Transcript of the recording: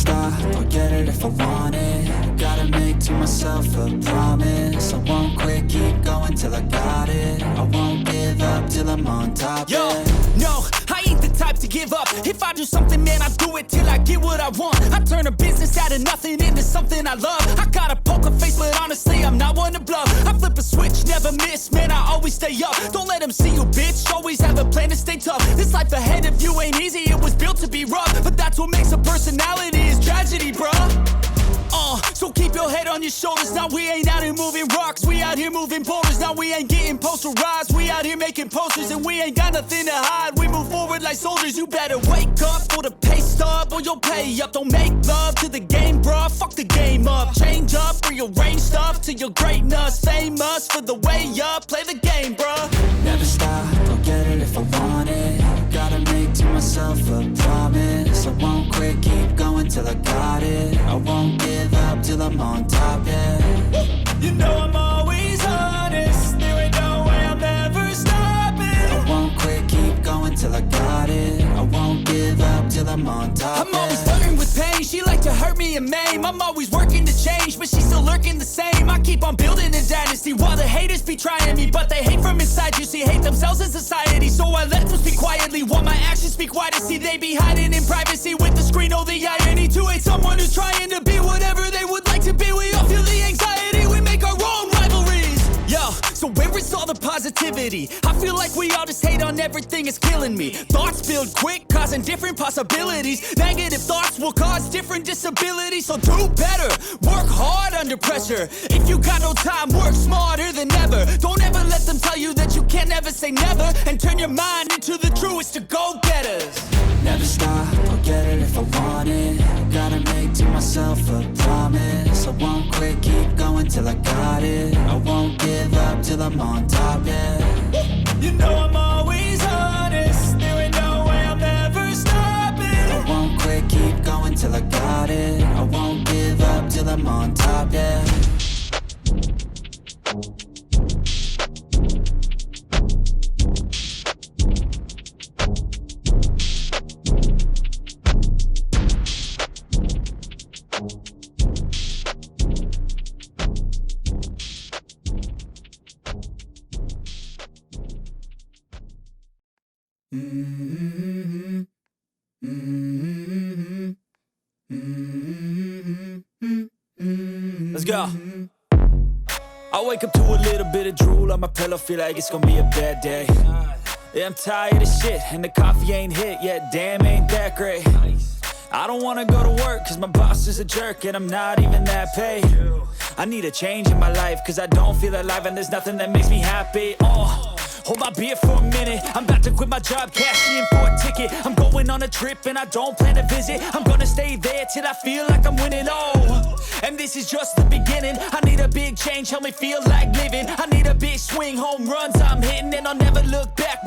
stop, I'll get it if I want it. Gotta make to myself a promise. I won't quit, keep going till I got it. I won't give up till I'm on top. Yo, yeah. no, I ain't the type to give up. If I do something, man, I do it till I get what I want. I turn a business out of nothing into something I love. I got a poker face, but honestly, I'm not one to bluff. I flip a switch, never miss, man, I always stay up. Don't let them see you, bitch, always have a plan to stay tough. This life ahead of you ain't easy, it was built to be rough. But that's what makes a personality, is tragedy, bruh. So keep your head on your shoulders. Now we ain't out here moving rocks, we out here moving boulders. Now we ain't getting posterized, we out here making posters. And we ain't got nothing to hide, we move forward like soldiers. You better wake up for the pay stub or you'll pay up. Don't make love to the game, bruh, fuck the game up. Change up, rearrange stuff to your greatness. Famous for the way up, play the game, bruh. Never stop, I'll get it if I want it. Gotta make to myself a promise. I won't quit, keep going till I got it. I won't give up till I'm on top, yeah. You know I'm always honest, there ain't no way I'm ever stopping. I won't quit, keep going till I got it. I won't give up till I'm on top, I'm always flirting with pain, she like to hurt me and maim. I'm always working to change, but she's still lurking the same. I keep on building a dynasty while the haters be trying me. But they hate from inside, you see, hate themselves in society. So I let them speak quietly while my actions speak wider. See, they be hiding in privacy with the screen. Oh, the irony to hate someone who's trying to be whatever they would like to be. We all feel the anxiety, we make our own rivalries. Yo, so where is all the positivity? I feel like we all just hate on everything, it's killing me. Thoughts build quick, causing different possibilities. Negative thoughts will cause different disabilities. So do better, work hard under pressure. If you got no time, work smarter than ever. Don't ever let them tell you that you can't ever say never. And turn your mind into the truest of go-getters. Never stop, I'll get it if I want it. Gotta make to myself a promise. I won't quit, keep going till I got it. I won't give up till I'm on top, yeah. You know I'm always honest, there ain't no way I'm ever stopping. I won't quit, keep going till I got it. I won't give up till I'm on top, yeah. Let's go. I wake up to a little bit of drool on my pillow, feel like it's gonna be a bad day. Yeah, I'm tired of shit, and the coffee ain't hit yet, damn, ain't that great. I don't wanna go to work, cause my boss is a jerk, and I'm not even that paid. I need a change in my life, cause I don't feel alive, and there's nothing that makes me happy. Hold my beer for a minute, I'm about to quit my job, cash in for a ticket. I'm going on a trip and I don't plan to visit. I'm gonna stay there till I feel like I'm winning, and this is just the beginning. I need a big change, help me feel like living. I need a big swing, home runs I'm hitting, and I'll never look back.